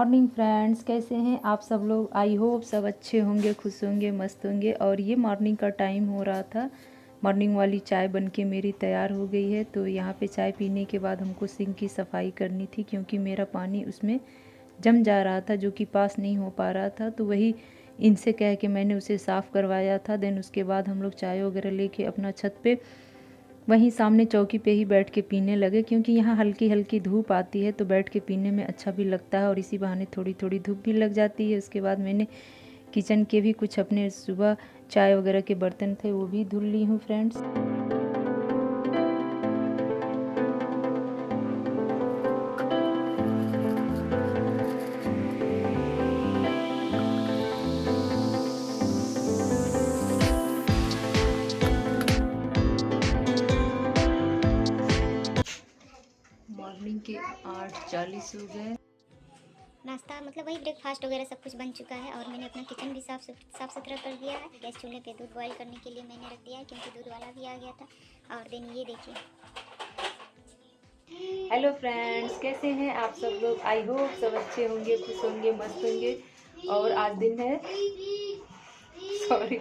Morning friends, कैसे हैं आप सब लोग। आई होप सब अच्छे होंगे, खुश होंगे, मस्त होंगे। और ये मॉर्निंग का टाइम हो रहा था। मॉर्निंग वाली चाय बनके मेरी तैयार हो गई है। तो यहाँ पे चाय पीने के बाद हमको सिंक की सफाई करनी थी, क्योंकि मेरा पानी उसमें जम जा रहा था, जो कि पास नहीं हो पा रहा था। तो वही इनसे कह के मैंने उसे साफ़ करवाया था। देन उसके बाद हम लोग चाय वगैरह लेके अपना छत पे वहीं सामने चौकी पे ही बैठ के पीने लगे, क्योंकि यहाँ हल्की हल्की धूप आती है तो बैठ के पीने में अच्छा भी लगता है और इसी बहाने थोड़ी थोड़ी धूप भी लग जाती है। उसके बाद मैंने किचन के भी कुछ अपने सुबह चाय वगैरह के बर्तन थे वो भी धुल ली हूँ फ्रेंड्स। मॉर्निंग के 8:40 हो गए। नाश्ता मतलब वही ब्रेकफास्ट वगैरह सब कुछ बन चुका है और मैंने अपना किचन भी साफ़ सुथरा कर दिया है। गैस चूल्हे पे दूध बॉईल करने के लिए मैंने रख दिया है, क्योंकि दूध वाला भी आ गया था। और देन ये देखिए। हेलो फ्रेंड्स, कैसे हैं आप सब लोग। आई होप सब अच्छे होंगे, खुश होंगे, मस्त होंगे। और आज दिन है सॉरी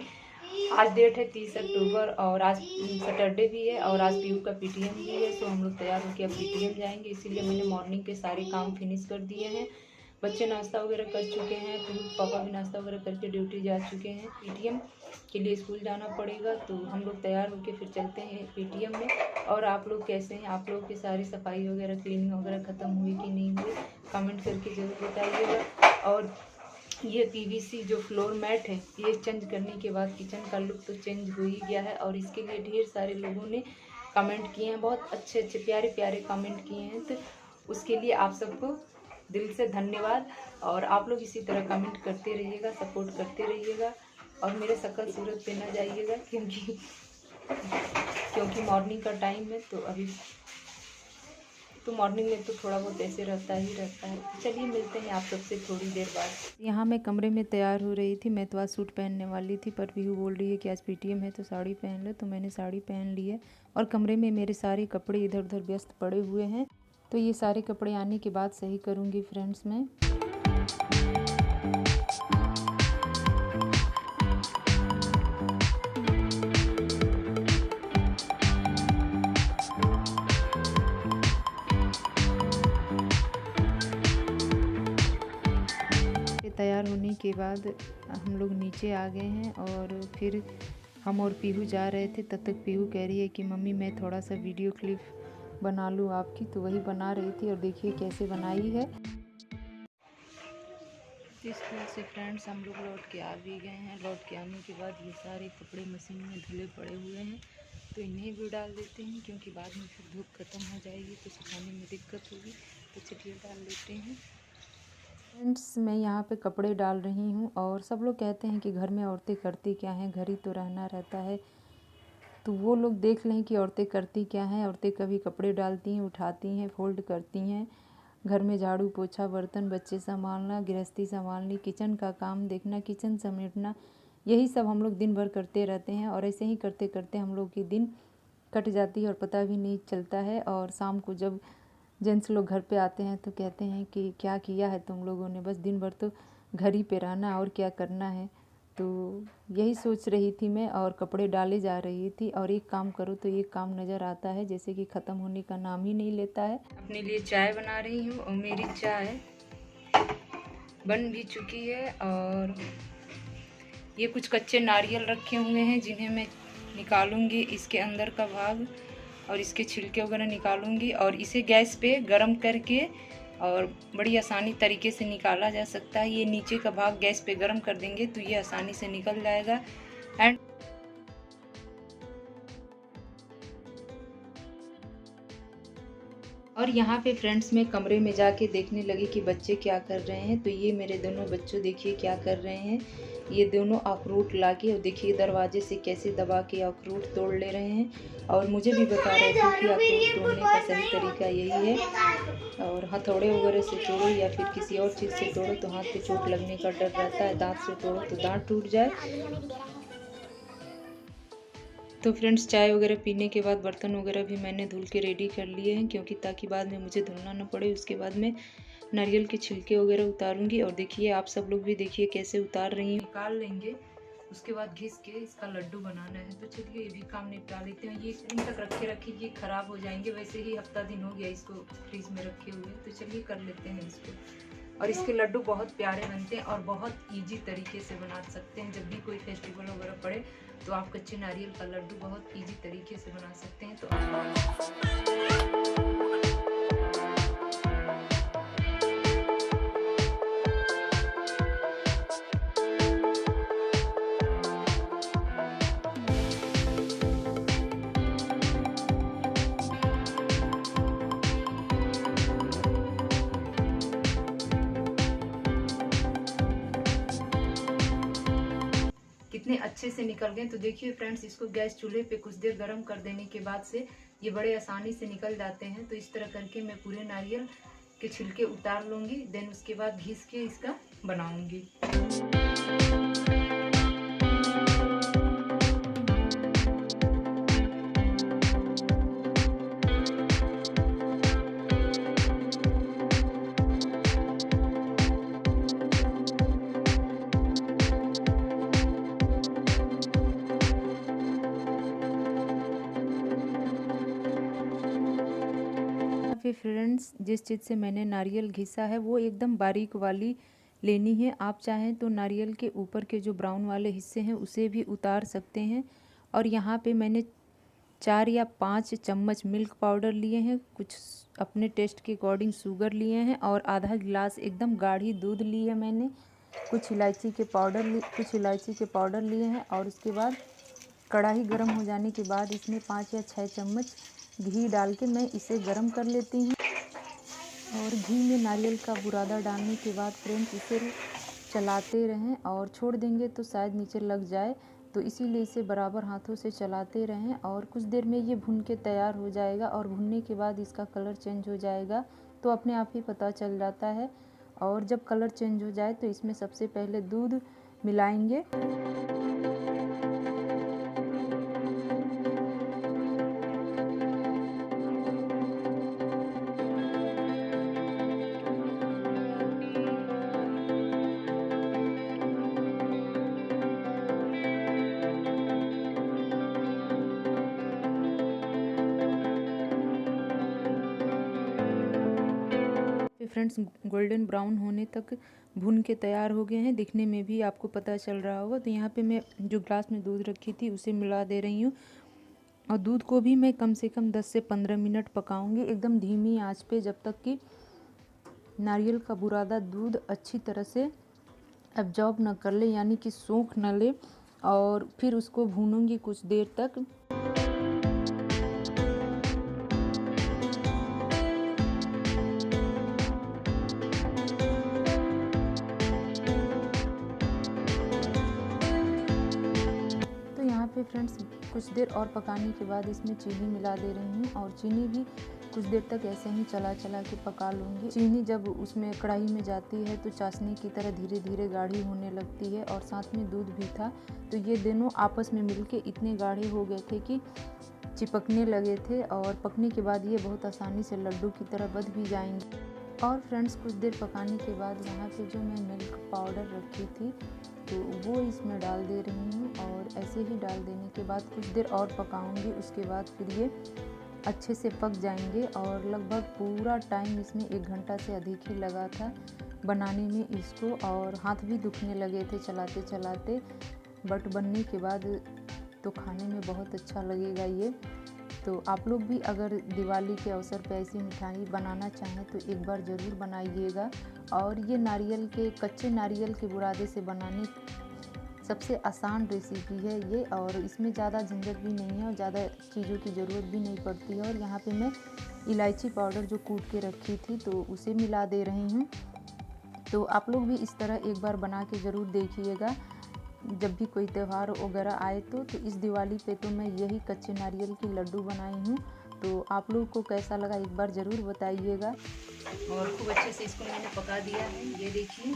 आज डेट है 30 अक्टूबर और आज सैटरडे भी है और आज पीयू का पीटीएम भी है। सो हम लोग तैयार होकर अब पीटीएम जाएंगे, इसीलिए मैंने मॉर्निंग के सारे काम फिनिश कर दिए हैं। बच्चे नाश्ता वगैरह कर चुके हैं, फिर पापा भी नाश्ता वगैरह करके ड्यूटी जा चुके हैं। पीटीएम के लिए स्कूल जाना पड़ेगा, तो हम लोग तैयार होकर फिर चलते हैं पीटीएम में। और आप लोग कैसे हैं, आप लोग की सारी सफाई वगैरह क्लीनिंग वगैरह ख़त्म हुई कि नहीं हुई, कमेंट करके ज़रूर बताइएगा। और ये पीवीसी जो फ्लोर मैट है, ये चेंज करने के बाद किचन का लुक तो चेंज हो ही गया है। और इसके लिए ढेर सारे लोगों ने कमेंट किए हैं, बहुत अच्छे अच्छे प्यारे प्यारे कमेंट किए हैं। तो उसके लिए आप सबको दिल से धन्यवाद। और आप लोग इसी तरह कमेंट करते रहिएगा, सपोर्ट करते रहिएगा। और मेरे शक्ल सूरत पे ना जाइएगा, क्योंकि मॉर्निंग का टाइम है। तो अभी तो मॉर्निंग में तो थोड़ा बहुत ऐसे रहता ही रहता है। तो चलिए मिलते हैं आप सबसे थोड़ी देर बाद। यहाँ मैं कमरे में तैयार हो रही थी। मैं तो आज सूट पहनने वाली थी, पर पीहू बोल रही है कि आज पीटीएम है तो साड़ी पहन ले। तो मैंने साड़ी पहन ली है और कमरे में मेरे सारे कपड़े इधर उधर व्यस्त पड़े हुए हैं। तो ये सारे कपड़े आने के बाद सही करूँगी फ्रेंड्स मैं। तैयार होने के बाद हम लोग नीचे आ गए हैं और फिर हम और पीहू जा रहे थे। तब तक पीहू कह रही है कि मम्मी मैं थोड़ा सा वीडियो क्लिप बना लूँ आपकी। तो वही बना रही थी और देखिए कैसे बनाई है। स्कूल से फ्रेंड्स हम लोग लौट के आ भी गए हैं। लौट के आने के बाद ये सारे कपड़े मशीन में धुले पड़े हुए हैं, तो इन्हें भी डाल देते हैं, क्योंकि बाद में फिर धूप ख़त्म हो जाएगी तो सुखाने में दिक्कत होगी। तो चलिए डाल देते हैं फ्रेंड्स। मैं यहाँ पे कपड़े डाल रही हूँ और सब लोग कहते हैं कि घर में औरतें करती क्या हैं, घर ही तो रहना रहता है। तो वो लोग देख लें कि औरतें करती क्या हैं। औरतें कभी कपड़े डालती हैं, उठाती हैं, फोल्ड करती हैं, घर में झाड़ू पोछा, बर्तन, बच्चे संभालना, गृहस्थी संभालनी, किचन का काम देखना, किचन समेटना, यही सब हम लोग दिन भर करते रहते हैं। और ऐसे ही करते करते हम लोग की दिन कट जाती है और पता भी नहीं चलता है। और शाम को जब जेंट्स लोग घर पे आते हैं तो कहते हैं कि क्या किया है तुम लोगों ने, बस दिन भर तो घर ही पे रहना और क्या करना है। तो यही सोच रही थी मैं और कपड़े डाले जा रही थी। और एक काम करो तो एक काम नज़र आता है, जैसे कि ख़त्म होने का नाम ही नहीं लेता है। अपने लिए चाय बना रही हूँ और मेरी चाय बन भी चुकी है। और ये कुछ कच्चे नारियल रखे हुए हैं, जिन्हें मैं निकालूंगी इसके अंदर का भाग और इसके छिलके वगैरह निकालूंगी। और इसे गैस पे गरम करके और बड़ी आसानी तरीके से निकाला जा सकता है। ये नीचे का भाग गैस पे गरम कर देंगे तो ये आसानी से निकल जाएगा। एंड और यहाँ पे फ्रेंड्स मैं कमरे में जाके देखने लगी कि बच्चे क्या कर रहे हैं। तो ये मेरे दोनों बच्चों देखिए क्या कर रहे हैं। ये दोनों अखरोट लाके और देखिए दरवाजे से कैसे दबा के अखरोट तोड़ ले रहे हैं। और मुझे भी बता रहे थे कि अखरोट तोड़ने का सही तरीका यही है, और हथौड़े वगैरह से तोड़ो या फिर किसी और चीज़ से तोड़ो तो हाथ पे चोट लगने का डर रहता है, दांत से तोड़ो तो दांत टूट जाए। तो फ्रेंड्स चाय वगैरह पीने के बाद बर्तन वगैरह भी मैंने धुल के रेडी कर लिए हैं, क्योंकि ताकि बाद में मुझे धुलना ना पड़े। उसके बाद में नारियल के छिलके वगैरह उतारूंगी। और देखिए आप सब लोग भी देखिए कैसे उतार रही हैं। निकाल लेंगे, उसके बाद घिस के इसका लड्डू बनाना है। तो चलिए ये भी काम निपटा लेते हैं। ये एक दिन तक रखे ये ख़राब हो जाएंगे, वैसे ही हफ्ता दिन हो गया इसको फ्रीज में रखे हुए। तो चलिए कर लेते हैं इसको। और इसके लड्डू बहुत प्यारे बनते हैं और बहुत ईजी तरीके से बना सकते हैं। जब भी कोई फेस्टिवल वगैरह पड़े तो आप कच्चे नारियल का लड्डू बहुत ईजी तरीके से बना सकते हैं। तो कितने अच्छे से निकल गए। तो देखिए फ्रेंड्स, इसको गैस चूल्हे पे कुछ देर गर्म कर देने के बाद से ये बड़े आसानी से निकल जाते हैं। तो इस तरह करके मैं पूरे नारियल के छिलके उतार लूँगी, देन उसके बाद घिस के इसका बनाऊँगी। फिर फ्रेंड्स, जिस चीज़ से मैंने नारियल घिसा है वो एकदम बारीक वाली लेनी है। आप चाहें तो नारियल के ऊपर के जो ब्राउन वाले हिस्से हैं उसे भी उतार सकते हैं। और यहाँ पे मैंने 4 या 5 चम्मच मिल्क पाउडर लिए हैं, कुछ अपने टेस्ट के अकॉर्डिंग शुगर लिए हैं और आधा गिलास एकदम गाढ़ी दूध ली है मैंने। कुछ इलायची के पाउडर लिए हैं। और उसके बाद कढ़ाई गर्म हो जाने के बाद इसमें 5 या 6 चम्मच घी डाल के मैं इसे गरम कर लेती हूँ। और घी में नारियल का बुरादा डालने के बाद फ्रेंड्स इसे चलाते रहें, और छोड़ देंगे तो शायद नीचे लग जाए। तो इसीलिए इसे बराबर हाथों से चलाते रहें और कुछ देर में ये भुन के तैयार हो जाएगा। और भुनने के बाद इसका कलर चेंज हो जाएगा तो अपने आप ही पता चल जाता है। और जब कलर चेंज हो जाए तो इसमें सबसे पहले दूध मिलाएंगे। फ्रेंड्स, गोल्डन ब्राउन होने तक भून के तैयार हो गए हैं, दिखने में भी आपको पता चल रहा होगा। तो यहाँ पे मैं जो ग्लास में दूध रखी थी उसे मिला दे रही हूँ। और दूध को भी मैं कम से कम 10 से 15 मिनट पकाऊंगी एकदम धीमी आंच पे, जब तक कि नारियल का बुरादा दूध अच्छी तरह से एब्जॉर्ब न कर ले, यानी कि सूख न ले। और फिर उसको भूनूंगी कुछ देर तक। फ्रेंड्स, कुछ देर और पकाने के बाद इसमें चीनी मिला दे रही हूँ। और चीनी भी कुछ देर तक ऐसे ही चला के पका लूँगी। चीनी जब उसमें कढ़ाई में जाती है तो चाशनी की तरह धीरे धीरे गाढ़ी होने लगती है। और साथ में दूध भी था, तो ये दोनों आपस में मिलके इतने गाढ़े हो गए थे कि चिपकने लगे थे। और पकने के बाद ये बहुत आसानी से लड्डू की तरह बंध भी जाएंगे। और फ्रेंड्स, कुछ देर पकाने के बाद यहाँ पे जो मैं मिल्क पाउडर रखी थी तो वो इसमें डाल दे रही हूँ। और ऐसे ही डाल देने के बाद कुछ देर और पकाऊंगी। उसके बाद फिर ये अच्छे से पक जाएंगे। और लगभग पूरा टाइम इसमें 1 घंटा से अधिक ही लगा था बनाने में इसको। और हाथ भी दुखने लगे थे चलाते चलाते। बट बनने के बाद तो खाने में बहुत अच्छा लगेगा ये। तो आप लोग भी अगर दिवाली के अवसर पर ऐसी मिठाई बनाना चाहें तो एक बार ज़रूर बनाइएगा। और ये नारियल के कच्चे नारियल के बुरादे से बनाने सबसे आसान रेसिपी है ये। और इसमें ज़्यादा झंझट भी नहीं है और ज़्यादा चीज़ों की ज़रूरत भी नहीं पड़ती है। और यहाँ पे मैं इलायची पाउडर जो कूट के रखी थी तो उसे मिला दे रही हूँ। तो आप लोग भी इस तरह एक बार बना के ज़रूर देखिएगा जब भी कोई त्यौहार वगैरह आए तो इस दिवाली पे तो मैं यही कच्चे नारियल की लड्डू बनाई हूँ। तो आप लोग को कैसा लगा एक बार ज़रूर बताइएगा। और खूब अच्छे से इसको मैंने पका दिया है, ये देखिए।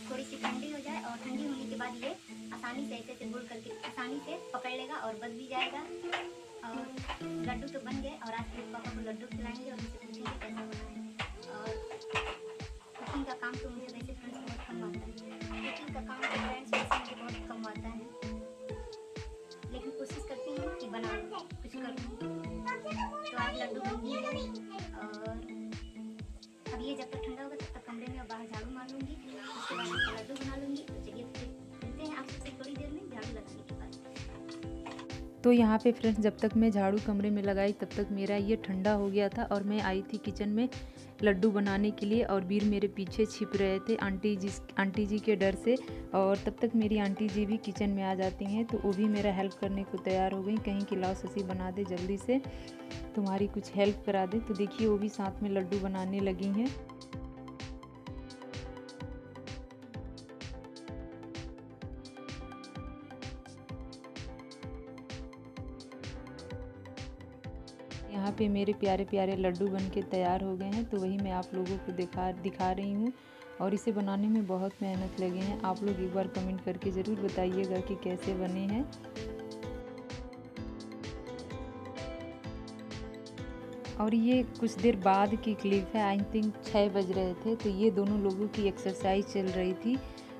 थोड़ी सी ठंडी हो जाए और ठंडी होने के बाद बाद ये आसानी से ऐसे गोल करके आसानी से पकड़ लेगा और बच भी जाएगा। और लड्डू तो बन गए और आज फिर पापा को लड्डू खिलाएंगे और उनसे पूछेंगे कैसा बना है। और कुकिंग का काम तो मुझे वैसे फ्रेंड्स बहुत कम आता है, कुकिंग का काम तो फ्रेंड्स वैसे मुझे बहुत कम आता है, लेकिन कोशिश करती हूँ कि बनाऊँ कुछ करूँ। तो आज लड्डू बन गई और अब ये जब तक ठंडा होगा तब तक कमरे में और बाहर झाड़ू मार लूँगी, उसके बाद लड्डू बना लूँगी। तो चलिए फिर मिलते हैं आपसे थोड़ी देर में झाड़ू लगाने के बाद। तो यहाँ पे फ्रेंड्स जब तक मैं झाड़ू कमरे में लगाई तब तक मेरा ये ठंडा हो गया था और मैं आई थी किचन में लड्डू बनाने के लिए और वीर मेरे पीछे छिप रहे थे आंटी जी के डर से। और तब तक मेरी आंटी जी भी किचन में आ जाती हैं तो वो भी मेरा हेल्प करने को तैयार हो गई, कहीं कि लाओ ससी बना दे जल्दी से, तुम्हारी कुछ हेल्प करा दे। तो देखिए वो भी साथ में लड्डू बनाने लगी हैं। यहाँ पे मेरे प्यारे प्यारे लड्डू बन के तैयार हो गए हैं, तो वही मैं आप लोगों को दिखा रही हूँ। और इसे बनाने में बहुत मेहनत लगे हैं। आप लोग एक बार कमेंट करके ज़रूर बताइएगा कि कैसे बने हैं। और ये कुछ देर बाद की क्लिप है, आई थिंक 6 बज रहे थे। तो ये दोनों लोगों की एक्सरसाइज चल रही थी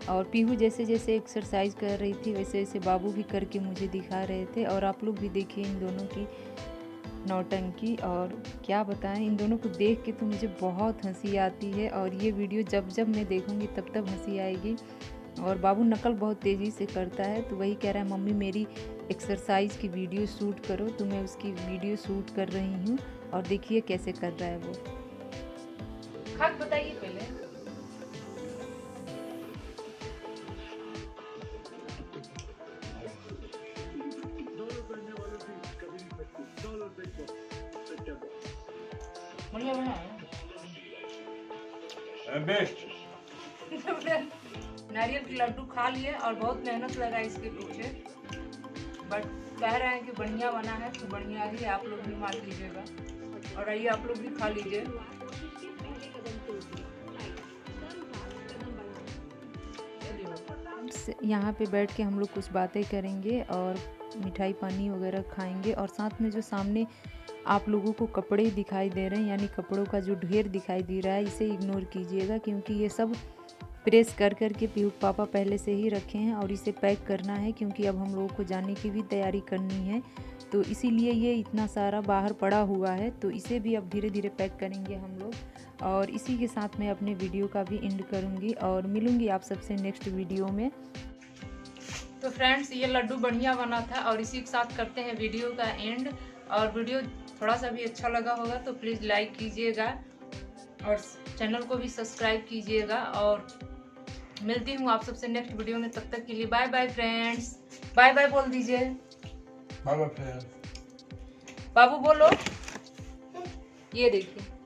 और पीहू जैसे जैसे एक्सरसाइज कर रही थी वैसे वैसे बाबू भी करके मुझे दिखा रहे थे। और आप लोग भी देखिए इन दोनों की नौटंकी, और क्या बताएं, इन दोनों को देख के तो मुझे बहुत हंसी आती है। और ये वीडियो जब जब मैं देखूंगी तब तब हंसी आएगी। और बाबू नकल बहुत तेज़ी से करता है, तो वही कह रहा है मम्मी मेरी एक्सरसाइज की वीडियो शूट करो, तो मैं उसकी वीडियो शूट कर रही हूँ। और देखिए कैसे कर रहा है वो। खाक बताइए पहले। बढ़िया बना है बेस्ट। नारियल के लड्डू खा लिए और बहुत मेहनत लगा इसके पीछे, बट कह रहे हैं कि बढ़िया बना है, तो बढ़िया ही आप लोग भी मार लीजिएगा। और आइए आप लोग भी खा लीजिए। यहाँ पे बैठ के हम लोग कुछ बातें करेंगे और मिठाई पानी वगैरह खाएंगे। और साथ में जो सामने आप लोगों को कपड़े दिखाई दे रहे हैं, यानी कपड़ों का जो ढेर दिखाई दे रहा है, इसे इग्नोर कीजिएगा, क्योंकि ये सब प्रेस कर के पीहू पापा पहले से ही रखे हैं और इसे पैक करना है, क्योंकि अब हम लोगों को जाने की भी तैयारी करनी है। तो इसीलिए ये इतना सारा बाहर पड़ा हुआ है, तो इसे भी अब धीरे धीरे पैक करेंगे हम लोग। और इसी के साथ मैं अपने वीडियो का भी एंड करूँगी और मिलूँगी आप सबसे नेक्स्ट वीडियो में। तो फ्रेंड्स ये लड्डू बढ़िया बना था और इसी के साथ करते हैं वीडियो का एंड। और वीडियो थोड़ा सा भी अच्छा लगा होगा तो प्लीज़ लाइक कीजिएगा और चैनल को भी सब्सक्राइब कीजिएगा। और मिलती हूँ आप सबसे नेक्स्ट वीडियो में, तब तक के लिए bye bye friends. Bye bye बोल दीजिए। Bye bye friends. बाबू बोलो। ये देखिए।